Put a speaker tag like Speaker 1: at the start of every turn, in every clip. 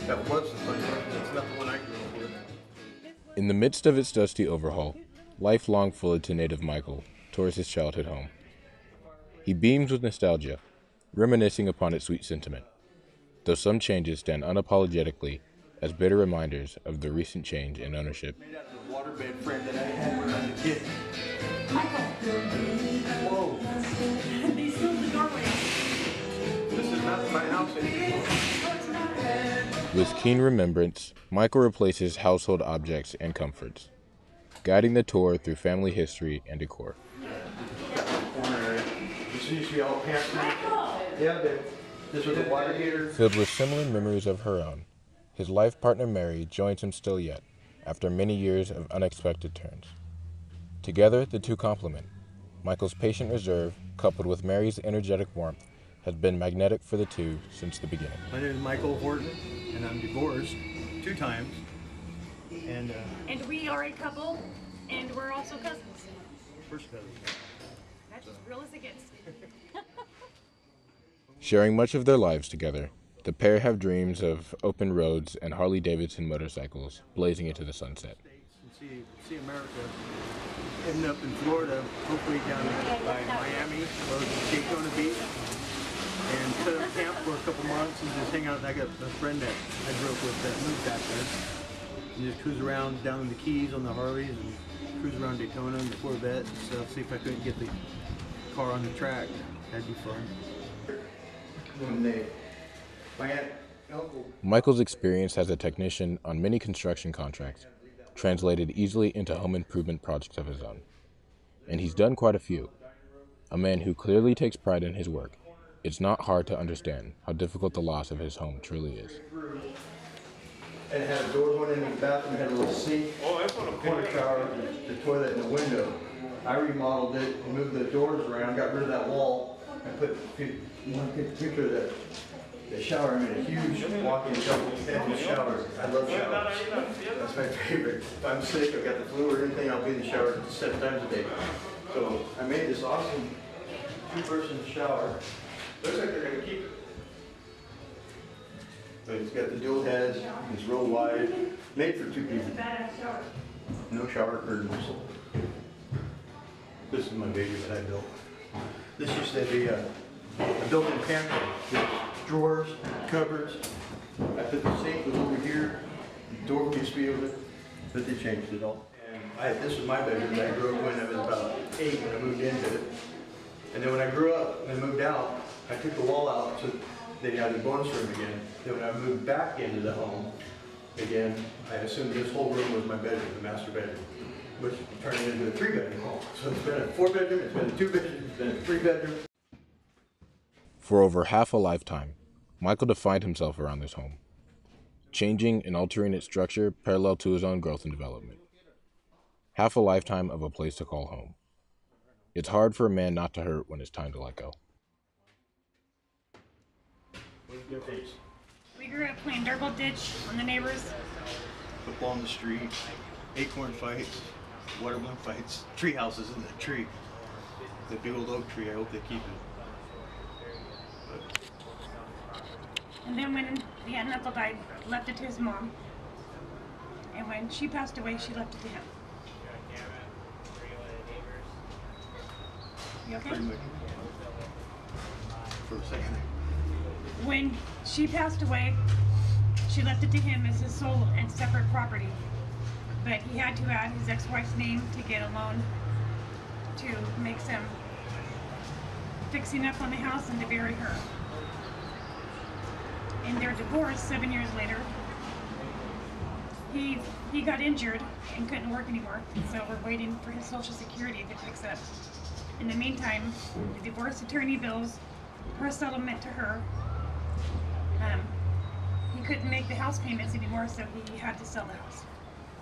Speaker 1: That was the funny one. It's not the one I grew up with.
Speaker 2: In the midst of its dusty overhaul, life long followed to native Michael towards his childhood home. He beams with nostalgia, reminiscing upon its sweet sentiment, though some changes stand unapologetically as bitter reminders of the recent change in ownership.
Speaker 1: Made out of the waterbed frame that I had when I was a kid.
Speaker 3: Michael,
Speaker 1: Whoa,
Speaker 3: they sealed the doorway.
Speaker 1: this is not my house anymore.
Speaker 3: Oh, it's not.
Speaker 2: With keen remembrance, Michael replaces household objects and comforts, guiding the tour through family history and decor.
Speaker 1: Corner area. You see all pantry? Yeah, this was the water heater.
Speaker 2: Filled with similar memories of her own, his life partner Mary joins him still yet, after many years of unexpected turns. Together, the two complement. Michael's patient reserve, coupled with Mary's energetic warmth, has been magnetic for the two since the beginning.
Speaker 1: My name is Michael Horton, and I'm divorced 2 times. And
Speaker 3: And we are a couple, and we're also cousins.
Speaker 1: first cousin.
Speaker 3: That's as real as it gets.
Speaker 2: Sharing much of their lives together, the pair have dreams of open roads and Harley-Davidson motorcycles blazing into the sunset.
Speaker 1: And see America. Ending up in Florida, hopefully down by Miami or Daytona Beach. And set up camp for a couple months and just hang out. I got a friend that I grew up with that moved back there. And just cruise around down in the Keys on the Harleys and cruise around Daytona and the Corvette and stuff. See if I couldn't get the car on the track. That'd be fun. My aunt, uncle.
Speaker 2: Michael's experience as a technician on many construction contracts translated easily into home improvement projects of his own. And he's done quite a few. A man who clearly takes pride in his work, it's not hard to understand how difficult the loss of his home truly is.
Speaker 1: And it had a door going into the bathroom, it had a little sink, a corner shower, the toilet, and the window. I remodeled it, and moved the doors around, got rid of that wall, and put one picture of the shower. I made a huge walk-in double-ended shower. I love showers. That's my favorite. If I'm sick, I've got the flu or anything, I'll be in the shower 7 times a day. So I made this awesome 2-person shower. Looks like they're going to keep it. But it's got the dual heads, it's real wide, made for 2 people. No shower curtains. This is my baby that I built. This used to be a built-in pantry. There's drawers, cupboards. I put the sink was over here. The door used to be over there, but they changed it all. And this was my bedroom that I grew up when I was about 8 when I moved into it. And then when I grew up and moved out, I took the wall out so they had the bonus room again. Then when I moved back into the home again, I assumed this whole room was my bedroom, the master bedroom, which turned it into a 3-bedroom home. So it's been a 4-bedroom, it's been a 2-bedroom, it's been a 3-bedroom.
Speaker 2: For over half a lifetime, Michael defined himself around this home, changing and altering its structure parallel to his own growth and development. Half a lifetime of a place to call home. It's hard for a man not to hurt when it's time to let go.
Speaker 3: We grew up playing dirtball ditch on the neighbors.
Speaker 1: Football on the street, acorn fights, watermelon fights, tree houses in the tree. The big old oak tree, I hope they keep it.
Speaker 3: And then when the aunt and uncle died, left it to his mom. And when she passed away, she left it to him. You okay?
Speaker 1: Pretty much. For a second.
Speaker 3: When she passed away, she left it to him as his sole and separate property. But he had to add his ex-wife's name to get a loan to make some fixing up on the house and to bury her. In their divorce, 7 years later, he got injured and couldn't work anymore. So we're waiting for his Social Security to fix up. In the meantime, the divorce attorney bills her settlement to her. He couldn't make the house payments anymore, so he had to sell the house.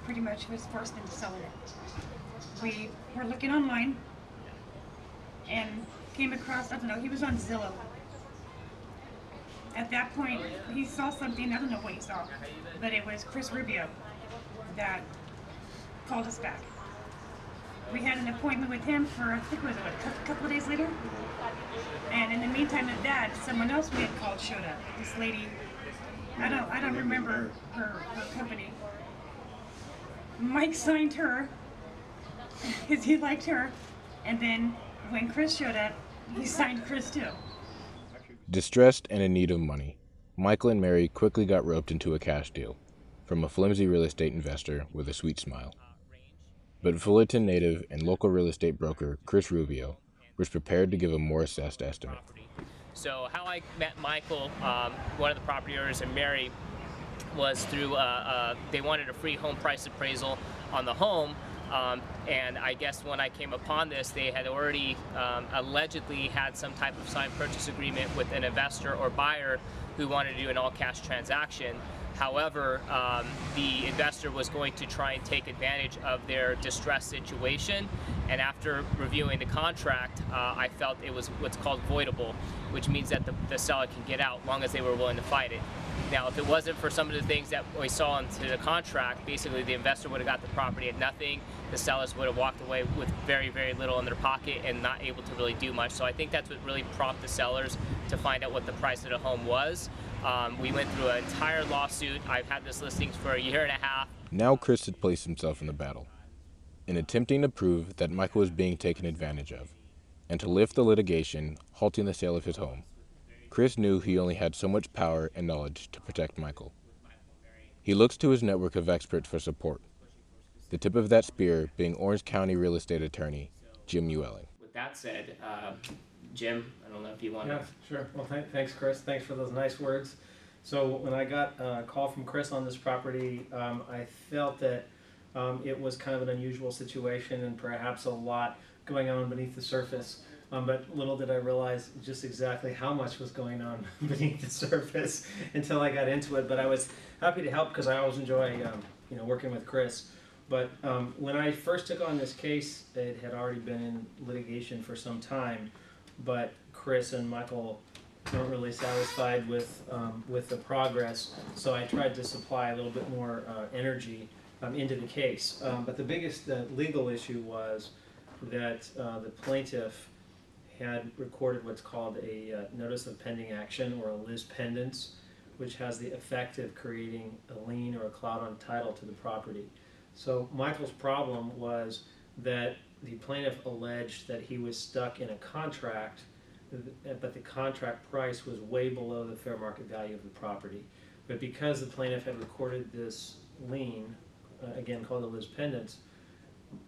Speaker 3: Pretty much he was forced into selling it. We were looking online and came across, I don't know, he was on Zillow. At that point, he saw something, I don't know what he saw, but it was Chris Rubio that called us back. We had an appointment with him for, I think it was a couple of days later. And in the meantime of that, someone else we had called showed up. This lady I don't remember her company. Mike signed her because he liked her, and then when Chris showed up, he signed Chris too.
Speaker 2: Distressed and in need of money, Michael and Mary quickly got roped into a cash deal from a flimsy real estate investor with a sweet smile. But Fullerton native and local real estate broker Chris Rubio was prepared to give a more assessed estimate.
Speaker 4: So how I met Michael, one of the property owners, and Mary, was through, they wanted a free home price appraisal on the home. And I guess when I came upon this, they had already allegedly had some type of signed purchase agreement with an investor or buyer who wanted to do an all-cash transaction. However, the investor was going to try and take advantage of their distressed situation, and after reviewing the contract, I felt it was what's called voidable, which means that the seller can get out long as they were willing to fight it. Now, if it wasn't for some of the things that we saw into the contract, basically the investor would have got the property at nothing, the sellers would have walked away with very, very little in their pocket and not able to really do much. So I think that's what really prompted the sellers to find out what the price of the home was. We went through an entire lawsuit. I've had this listing for a year and a half.
Speaker 2: Now Chris had placed himself in the battle, in attempting to prove that Michael was being taken advantage of, and to lift the litigation, halting the sale of his home. Chris knew he only had so much power and knowledge to protect Michael. He looks to his network of experts for support, the tip of that spear being Orange County real estate attorney Jim Uelling.
Speaker 4: With that said, Jim, I don't know if you want
Speaker 5: Yeah, sure. Well, thanks, Chris. Thanks for those nice words. So when I got a call from Chris on this property, I felt that it was kind of an unusual situation and perhaps a lot going on beneath the surface. But little did I realize just exactly how much was going on beneath the surface until I got into it. But I was happy to help because I always enjoy working with Chris. But when I first took on this case, it had already been in litigation for some time. But Chris and Michael weren't really satisfied with the progress, so I tried to supply a little bit more energy into the case. But the biggest legal issue was that the plaintiff had recorded what's called a notice of pending action, or a lis pendens, which has the effect of creating a lien or a cloud on title to the property. So Michael's problem was that the plaintiff alleged that he was stuck in a contract, but the contract price was way below the fair market value of the property. But because the plaintiff had recorded this lien, again called a lis pendens,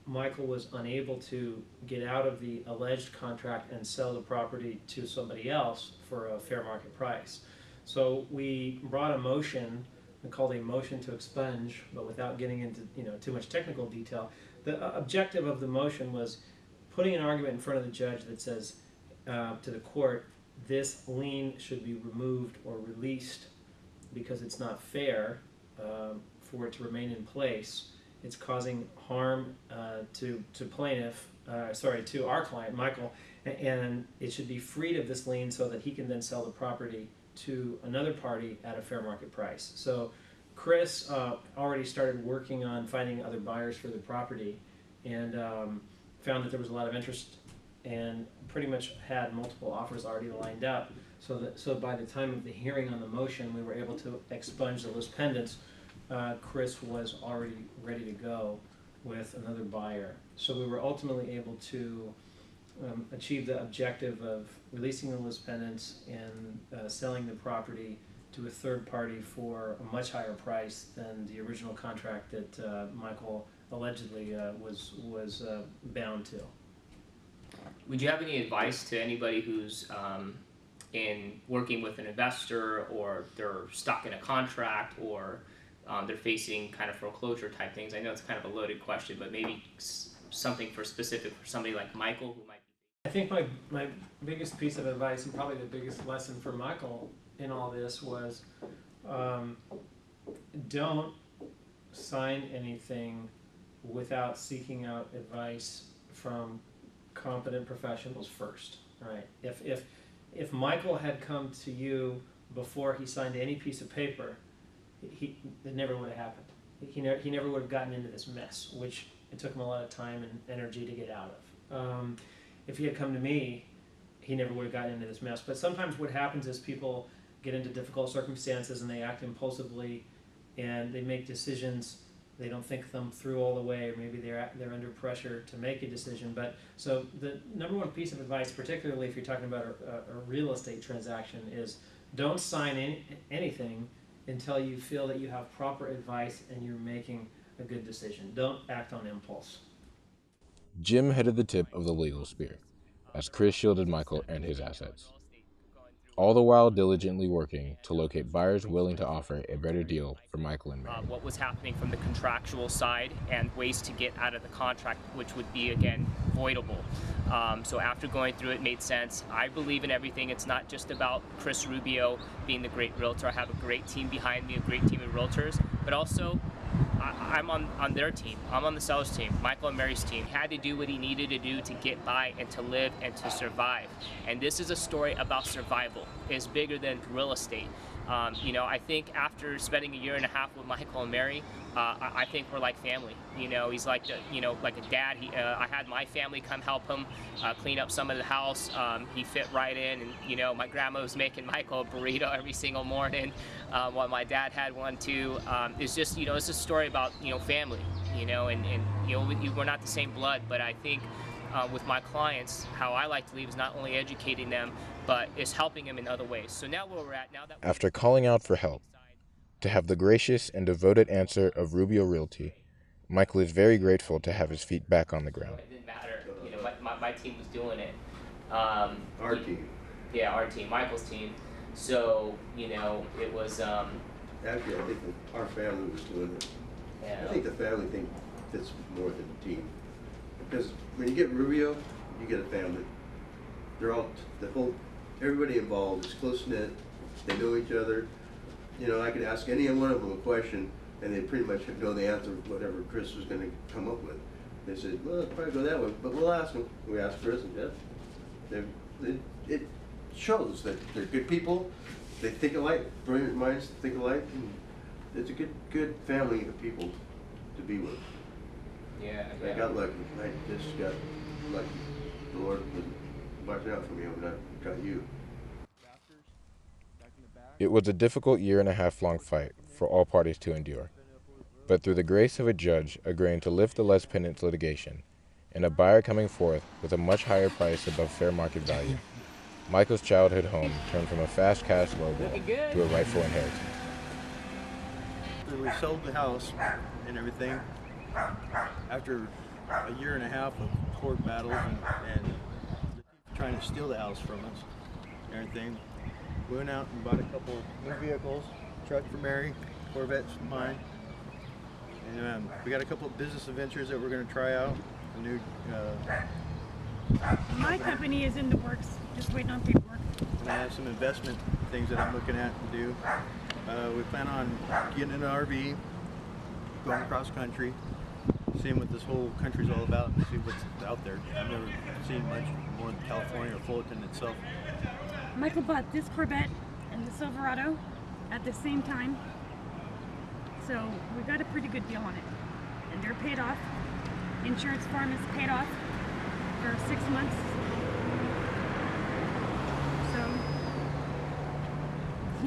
Speaker 5: Michael was unable to get out of the alleged contract and sell the property to somebody else for a fair market price. So we brought a motion called a motion to expunge, but without getting into too much technical detail. The objective of the motion was putting an argument in front of the judge that says to the court, this lien should be removed or released because it's not fair for it to remain in place. It's causing harm to our client, Michael, and it should be freed of this lien so that he can then sell the property to another party at a fair market price. So Chris already started working on finding other buyers for the property, and found that there was a lot of interest and pretty much had multiple offers already lined up. So by the time of the hearing on the motion, we were able to expunge the lis pendens. Chris was already ready to go with another buyer. So we were ultimately able to achieve the objective of releasing the lis pendens and selling the property to a third party for a much higher price than the original contract that Michael allegedly was bound to.
Speaker 4: Would you have any advice to anybody who's in working with an investor, or they're stuck in a contract, or they're facing kind of foreclosure type things? I know it's kind of a loaded question, but maybe something specific for somebody like Michael who might be.
Speaker 5: I think my biggest piece of advice, and probably the biggest lesson for Michael in all this, was don't sign anything without seeking out advice from competent professionals first. Right? If Michael had come to you before he signed any piece of paper, it never would have happened. He never would have gotten into this mess, which it took him a lot of time and energy to get out of. If he had come to me, he never would have gotten into this mess. But sometimes what happens is people get into difficult circumstances and they act impulsively and they make decisions, they don't think them through all the way, or maybe they're under pressure to make a decision. But so the number one piece of advice, particularly if you're talking about a real estate transaction, is don't sign anything until you feel that you have proper advice and you're making a good decision. Don't act on impulse.
Speaker 2: Jim headed the tip of the legal spear, as Chris shielded Michael and his assets, all the while diligently working to locate buyers willing to offer a better deal for Michael and Mary.
Speaker 4: What was happening from the contractual side and ways to get out of the contract, which would be, again, voidable. So after going through it, made sense. I believe in everything. It's not just about Chris Rubio being the great realtor. I have a great team behind me, a great team of realtors, but also I'm on their team. I'm on the seller's team, Michael and Mary's team. He had to do what he needed to do to get by and to live and to survive. And this is a story about survival. It's bigger than real estate. I think after spending a year and a half with Michael and Mary, I think we're like family. He's like like a dad. I had my family come help him clean up some of the house. He fit right in, and my grandma was making Michael a burrito every single morning, while my dad had one too. It's just it's a story about family. We're not the same blood, but I think with my clients, how I like to leave is not only educating them, but is helping them in other ways. So now where we're at now that
Speaker 2: After calling out for help, to have the gracious and devoted answer of Rubio Realty, Michael is very grateful to have his feet back on the ground.
Speaker 4: it didn't matter. My team was doing it.
Speaker 1: Our team.
Speaker 4: Yeah, our team, Michael's team. So it was.
Speaker 1: Actually, I think our family was doing it.
Speaker 4: Yeah.
Speaker 1: I think the family thing fits more than the team. Because when you get Rubio, you get a family. They're all, everybody involved is close-knit. They know each other. I could ask any one of them a question, and they pretty much know the answer of whatever Chris was going to come up with. They said, well, it'll probably go that way, but we'll ask them. We asked Chris and Jeff. It shows that they're good people. They think alike, brilliant minds think alike, and it's a good family of people to be with.
Speaker 4: Yeah.
Speaker 1: I got lucky. I just got lucky. The Lord was watching out for me when I got you.
Speaker 2: It was a difficult year and a half long fight for all parties to endure. But through the grace of a judge agreeing to lift the Les Pendants litigation and a buyer coming forth with a much higher price above fair market value, Michael's childhood home turned from a fast cash logo to a rightful inheritance.
Speaker 1: We sold the house and everything after a year and a half of court battles and trying to steal the house from us and everything. We went out and bought a couple new vehicles, truck for Mary, Corvette's mine, and we got a couple of business adventures that we're going to try out. A new
Speaker 3: My company is in the works, just waiting on paperwork.
Speaker 1: and I have some investment things that I'm looking at to do. We plan on getting an RV, going across country, seeing what this whole country's all about, and see what's out there. I've never seen much more than California or Fullerton itself.
Speaker 3: Michael bought this Corvette and the Silverado at the same time, so we got a pretty good deal on it. And they're paid off. Insurance farm is paid off for 6 months.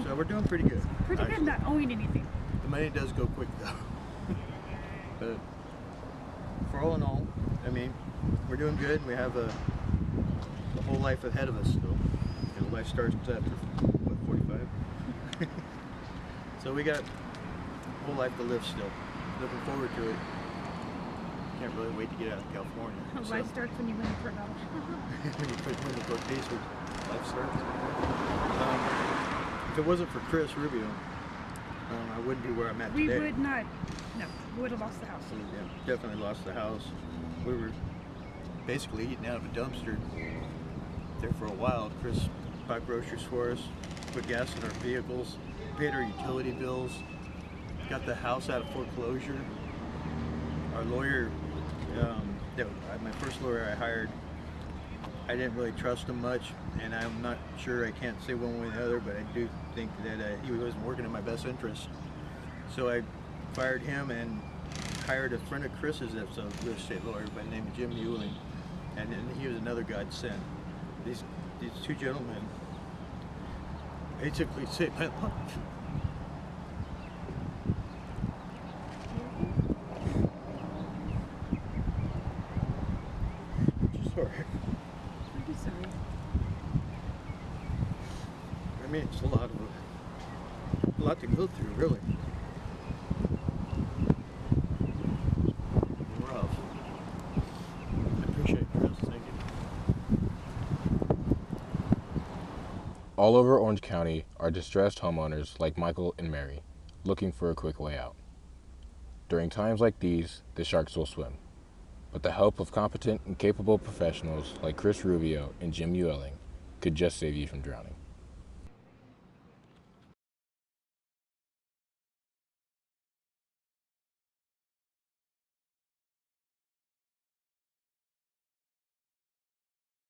Speaker 1: So we're doing pretty good.
Speaker 3: Pretty
Speaker 1: actually.
Speaker 3: good not owing anything.
Speaker 1: The money does go quick though. But for all in all, I mean, we're doing good. We have a whole life ahead of us still. Life starts after, what, 45? So we got a whole life to live still. Looking forward to it. Can't really wait to get out of California.
Speaker 3: Life starts when you win the court battle.
Speaker 1: When the court case, life starts. If it wasn't for Chris Rubio, I wouldn't be where I'm at
Speaker 3: We
Speaker 1: today.
Speaker 3: would not, no, we would have lost the house.
Speaker 1: Yeah, definitely lost the house. We were basically eating out of a dumpster there for a while. Chris bought groceries for us, put gas in our vehicles, paid our utility bills, got the house out of foreclosure. Our lawyer, my first lawyer I hired, I didn't really trust him much, and I'm not sure, I can't say one way or the other, but I do think that he wasn't working in my best interest. So I fired him and hired a friend of Chris's that's a real estate lawyer by the name of Jim Ewing, and he was another godsend. These two gentlemen basically saved my life. Sorry.
Speaker 3: I'm just sorry.
Speaker 1: I mean, it's a lot to go through, really. Rough. I appreciate it, Chris. Thank you.
Speaker 2: All over Orange County are distressed homeowners like Michael and Mary, looking for a quick way out. During times like these, the sharks will swim. But the help of competent and capable professionals like Chris Rubio and Jim Uelling could just save you from drowning.